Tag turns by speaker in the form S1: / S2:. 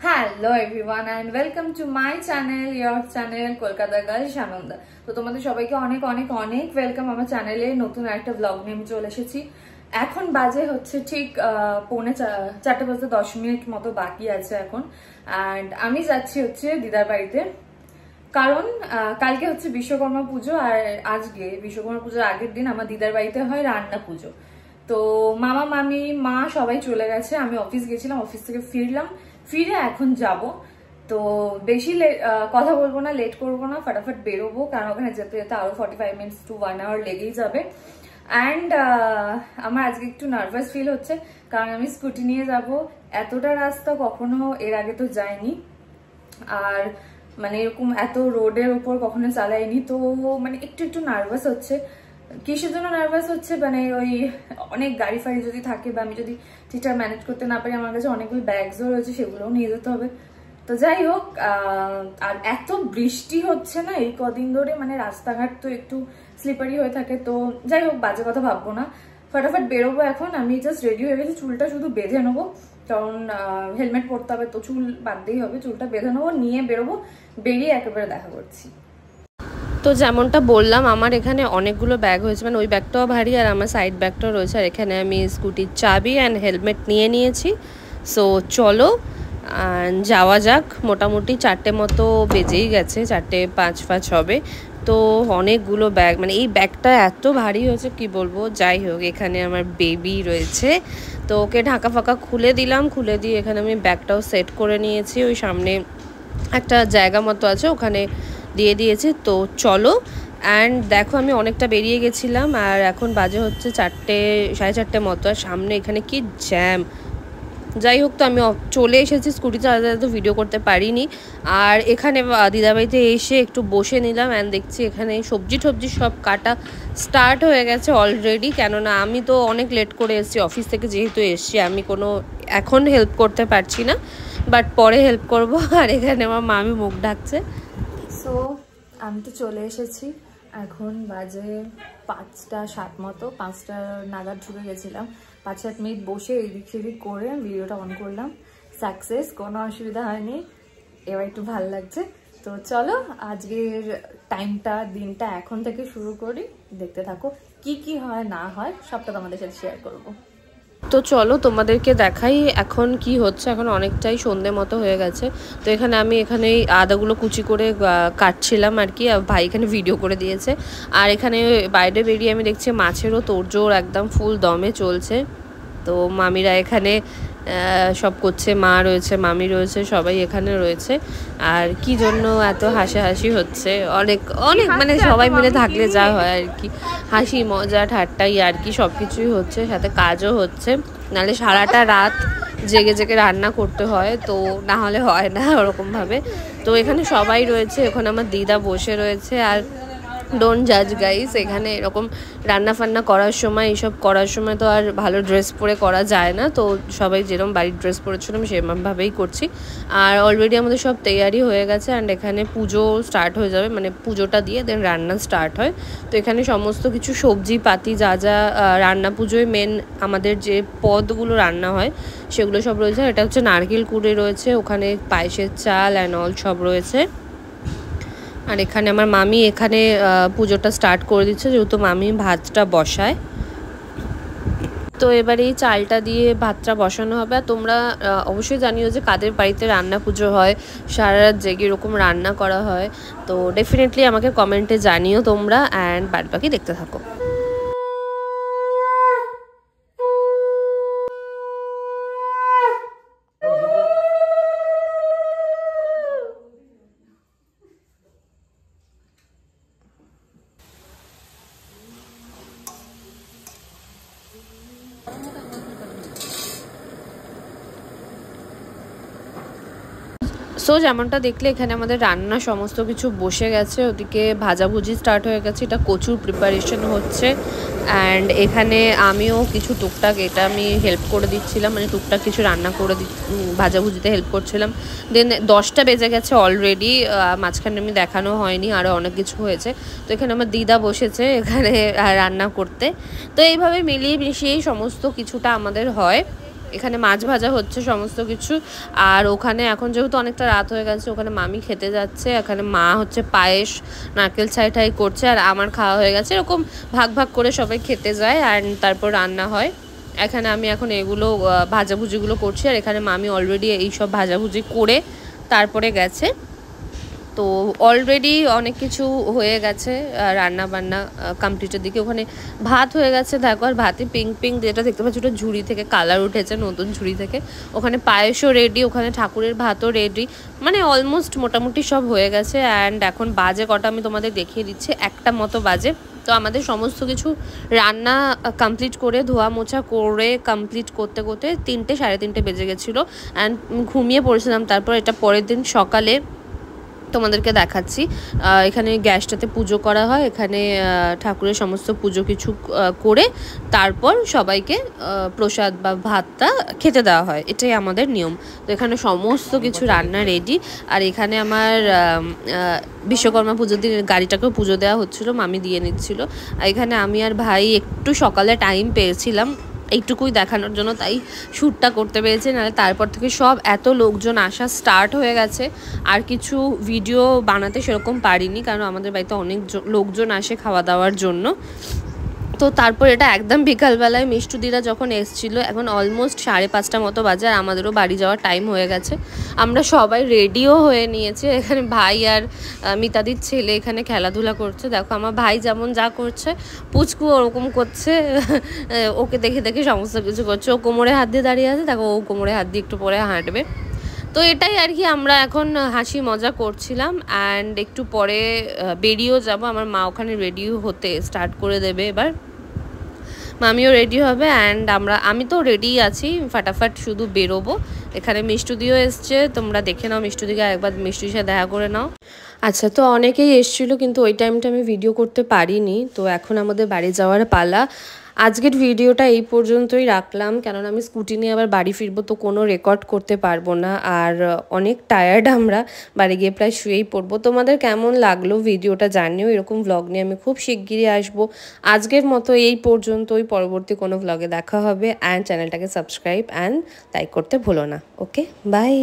S1: Hello everyone and welcome to my channel, your channel Kolkata Girl Shananda. তো তোমাদের সবাইকে অনেক অনেক অনেক ওয়েলকাম আমার চ্যানেলে। নতুন একটা ব্লগ নিয়ে আমি চলে এসেছি। এখন বাজে হচ্ছে ঠিক 4:10 মতো বাকি আছে এখন। অ্যান্ড আমি যাচ্ছি হচ্ছে দিদার বাড়িতে, কারণ কালকে হচ্ছে বিশ্বকর্মা পুজো আর আজকে বিশ্বকর্মা পুজোর আগের দিন আমার দিদার বাড়িতে হয় রান্না পুজো। তো মামা মামি মা সবাই চলে গেছে, আমি অফিস গেছিলাম, অফিস থেকে ফিরে এখন যাব। তো বেশি কথা বলবো না, লেট করবো না, ফটাফট বেরোবো, কারণ ওখানে যেতে যেতে আরো 45 মিনিটস টু 1 আওয়ার লেগেই যাবে। অ্যান্ড আমার আজকে একটু নার্ভাস ফিল হচ্ছে, কারণ আমি স্কুটি নিয়ে যাব। এতটা রাস্তা কখনো এর আগে তো যাইনি, আর মানে এরকম এত রোডের উপর কখনো চালাইনি। তো মানে একটু নার্ভাস হচ্ছে। কিসের জন্য নার্ভাস হচ্ছে, মানে ওই অনেক গাড়ি ফাড়ি যদি থাকে বা আমি যদি ঠিকঠাক ম্যানেজ করতে না পারি, আমার কাছে অনেকগুলো ব্যাগসও রয়েছে, সেগুলোও নিয়ে যেতে হবে। তো যাই হোক, আর এত বৃষ্টি হচ্ছে না এই কদিন ধরে, মানে রাস্তাঘাট তো একটু স্লিপারি হয়ে থাকে। তো যাই হোক, বাজে কথা ভাববো না, ফটাফট বেরোবো এখন। আমি জাস্ট রেডি হয়ে গেছি, চুলটা শুধু বেঁধে নেবো, কারণ হেলমেট পরতে হবে, তো চুল বাঁধতেই হবে, চুলটা বেঁধে নেবো, নিয়ে বেরোবো, বেরিয়ে একেবারে দেখা করছি।
S2: তো যেমনটা বললাম, আমার এখানে অনেকগুলো ব্যাগ হয়েছে, মানে ওই ব্যাগটাও ভারী আর আমার সাইড ব্যাগটাও রয়েছে। আর এখানে আমি স্কুটির চাবি অ্যান্ড হেলমেট নিয়ে নিয়েছি। সো চলো যাওয়া যাক। মোটামুটি 4টে মতো বেজেই গেছে, 4:05 হবে। তো অনেকগুলো ব্যাগ, মানে এই ব্যাগটা এত ভারী হয়েছে কি বলবো। যাই হোক, এখানে আমার বেবি রয়েছে, তো ওকে ঢাকা ফাঁকা খুলে দিলাম, খুলে দিয়ে এখানে আমি ব্যাগটাও সেট করে নিয়েছি। ওই সামনে একটা জায়গা মতো আছে, ওখানে দিয়ে দিয়েছি। তো চলো। অ্যান্ড দেখো, আমি অনেকটা বেরিয়ে গেছিলাম আর এখন বাজে হচ্ছে 4:30 মতো, আর সামনে এখানে কি জ্যাম। যাই হোক, তো আমি চলে এসেছি, স্কুটি চালাতে তো ভিডিও করতে পারিনি। আর এখানে দিদাবাড়িতে এসে একটু বসে নিলাম, অ্যান্ড দেখছি এখানে সবজি সব কাটা স্টার্ট হয়ে গেছে অলরেডি। কেননা আমি তো অনেক লেট করে এসেছি অফিস থেকে, যেহেতু এসছি আমি এখন হেল্প করতে পারছি না, বাট পরে হেল্প করব। আর এখানে আমার মামি মুখ ঢাকছে।
S1: সো আমি তো চলে এসেছি, এখন বাজে 5:07 মতো, 5টা নাগাদ ঢুকে গেছিলাম। 5-7 মিনিট বসে এদিক সেদিক করে ভিডিওটা অন করলাম, সাকসেস, কোনো অসুবিধা হয়নি, এবার একটু ভালো লাগছে। তো চলো, আজকের দিনটা এখন থেকে শুরু করি, দেখতে থাকো, কি হয় না হয় সবটা তোমাদের সাথে শেয়ার করবো।
S2: তো চলো তোমাদেরকে দেখাই এখন কি হচ্ছে। এখন অনেকটাই সন্ধে মতো হয়ে গেছে। তো আমি এখানে আদাগুলো কুচি করে কাটছিলাম আর কি, ভাই এখানে ভিডিও করে দিয়েছে। আর এখানে বাইরে বেরিয়ে আমি দেখছি মাছেরও তোড়জোড় একদম ফুল দমে চলছে। তো মামিরা এখানে সব করছে, মা রয়েছে, মামি রয়েছে, সবাই এখানে রয়েছে। আর কি জন্য এত হাসাহাসি হচ্ছে, অনেক মানে সবাই মিলে থাকলে যা হয় আর কি, হাসি মজা ঠাট্টাই আর কি, সব কিছুই হচ্ছে, সাথে কাজও হচ্ছে। নাহলে সারাটা রাত জেগে রান্না করতে হয়, তো না হলে হয় না ওরকমভাবে। তো এখানে সবাই রয়েছে, ওখানে আমার দিদা বসে রয়েছে। আর ডোন্ট জাজ গাইস, এখানে এরকম রান্না ফান্না করার সময়, এইসব করার সময় তো আর ভালো ড্রেস পরে করা যায় না। তো সবাই যেরকম বাড়ির ড্রেস পরেছিলাম সেরকমভাবেই করছি। আর অলরেডি আমাদের সব তৈয়ারি হয়ে গেছে, অ্যান্ড এখানে পুজো স্টার্ট হয়ে যাবে, মানে পুজোটা দিয়ে দেন রান্না স্টার্ট হয়। তো এখানে সমস্ত কিছু সবজি পাতি যা রান্না পুজোয় মেন আমাদের যে পদগুলো রান্না হয় সেগুলো সব রয়েছে। এটা হচ্ছে নারকেল কুড়ে রয়েছে, ওখানে পায়েসের চাল অ্যান্ড অল সব রয়েছে। আর এখানে আমার মামি এখানে পুজোটা স্টার্ট করে দিচ্ছে, যেহেতু মামি ভাতটা বসায়। তো এবার এই চালটা দিয়ে ভাতটা বসানো হবে। আর তোমরা অবশ্যই জানিও যে কাদের বাড়িতে রান্না পুজো হয়, সারা রাত জেগে এরকম রান্না করা হয়। তো ডেফিনেটলি আমাকে কমেন্টে জানিও তোমরা, অ্যান্ড বাদবাকি দেখতে থাকো। সো যেমনটা দেখলে এখানে আমাদের রান্না সমস্ত কিছু বসে গেছে, ওদিকে ভাজাভুজি স্টার্ট হয়ে গেছে, এটা কচুর প্রিপারেশন হচ্ছে। অ্যান্ড এখানে আমিও কিছু টুকটাক এটা আমি হেল্প করে দিচ্ছিলাম, মানে টুকটাক কিছু রান্না করে ভাজাভুজিতে হেল্প করছিলাম। দেন 10টা বেজে গেছে অলরেডি, মাঝখানে আমি দেখানো হয়নি, আরও অনেক কিছু হয়েছে। তো এখানে আমার দিদা বসেছে এখানে রান্না করতে। তো এইভাবে মিলিয়ে মিশিয়েই সমস্ত কিছুটা আমাদের হয়। এখানে মাছ ভাজা হচ্ছে সমস্ত কিছু। আর ওখানে এখন যেহেতু অনেকটা রাত হয়ে গেছে, ওখানে মামি খেতে যাচ্ছে। এখানে মা হচ্ছে পায়েস নারকেল ছাই করছে, আর আমার খাওয়া হয়ে গেছে। এরকম ভাগ ভাগ করে সবাই খেতে যায় আর তারপর রান্না হয়। এখানে আমি এখন এগুলো ভাজাভুজিগুলো করছি, আর এখানে মামি অলরেডি এইসব ভাজাভুজি করে তারপরে গেছে। তো অলরেডি অনেক কিছু হয়ে গেছে, রান্না বান্না কমপ্লিটের দিকে। ওখানে ভাত হয়ে গেছে, দেখো, আর ভাতে পিঙ্ক পিঙ্ক যেটা দেখতে পাচ্ছি ওটা ঝুড়ি থেকে কালার উঠেছে, নতুন ঝুড়ি থেকে। ওখানে পায়েসও রেডি, ওখানে ঠাকুরের ভাতও রেডি, মানে অলমোস্ট মোটামুটি সব হয়ে গেছে। অ্যান্ড এখন বাজে কটা আমি তোমাদের দেখিয়ে দিচ্ছি, 1টা মতো বাজে। তো আমাদের সমস্ত কিছু রান্না কমপ্লিট করে ধোয়া মোছা করে কমপ্লিট করতে করতে 3টে সাড়ে 3টে বেজে গেছিলো। অ্যান্ড ঘুমিয়ে পড়েছিলাম। তারপর এটা পরের দিন সকালে তোমাদেরকে দেখাচ্ছি। এখানে গ্যাসটাতে পুজো করা হয়, এখানে ঠাকুরের সমস্ত পুজো কিছু করে তারপর সবাইকে প্রসাদ বা ভাতটা খেতে দেওয়া হয়, এটাই আমাদের নিয়ম। তো এখানে সমস্ত কিছু রান্না রেডি। আর এখানে আমার বিশ্বকর্মা পুজোর দিন গাড়িটাকেও পুজো দেওয়া হচ্ছিলো, মামি দিয়ে নিচ্ছিল। আর এখানে আমি আর ভাই একটু সকালে টাইম পেয়েছিলাম এইটুকুই দেখানোর জন্য, তাই শ্যুটটা করতে পেরেছি। নাহলে তারপর থেকে সব এত লোকজন আসা স্টার্ট হয়ে গেছে, আর কিছু ভিডিও বানাতে সেরকম পারিনি, কারণ আমাদের বাড়িতে অনেক লোকজন আসে খাওয়া দাওয়ার জন্য। তো তারপর এটা একদম বিকালবেলায় মিষ্টুদিরা যখন এসেছিলো, এখন অলমোস্ট 5:30 মতো বাজে, আর আমাদেরও বাড়ি যাওয়ার টাইম হয়ে গেছে। আমরা সবাই রেডিও হয়ে নিয়েছি। এখানে ভাই আর মিতাদির ছেলে এখানে খেলাধুলা করছে। দেখো আমার ভাই যেমন যা করছে, পুচকু ওরকম করছে। ওকে দেখে দেখে সমস্ত কিছু করছে। ও কোমরে হাত দিয়ে দাঁড়িয়ে আছে, দেখো ও কোমরে হাত দিয়ে একটু পরে হাঁটবে। তো এটাই আর কি, আমরা এখন হাসি মজা করছিলাম। অ্যান্ড একটু পরে বেরিয়েও যাব, আমার মা ওখানে রেডি হতে স্টার্ট করে দেবে এবার, মামিও রেডি হবে। অ্যান্ড আমি তো রেডিই আছি, ফাটাফাট শুধু বেরোবো। এখানে মিষ্টুদিও এসছে, তোমরা দেখে নাও মিষ্টুদিকে একবার, মিষ্টুদির সাথে দেখা করে নাও। আচ্ছা, তো অনেকেই এসেছিলো, কিন্তু ওই টাইমটা আমি ভিডিও করতে পারিনি। তো এখন আমাদের বাড়ি যাওয়ার পালা। আজকের ভিডিওটা এই পর্যন্তই রাখলাম, কেননা আমি স্কুটি নিয়ে আবার বাড়ি ফিরবো, তো কোনো রেকর্ড করতে পারবো না। আর অনেক টায়ার্ড, আমরা বাড়ি গিয়ে প্রায় শুয়েই পড়বো। তোমাদের কেমন লাগলো ভিডিওটা জানিও। এরকম ভ্লগ নিয়ে আমি খুব শিগগিরই আসবো। আজকের মতো এই পর্যন্তই, পরবর্তী কোনো ভ্লগে দেখা হবে। অ্যান্ড চ্যানেলটাকে সাবস্ক্রাইব অ্যান্ড লাইক করতে ভুলো না। ওকে, বাই।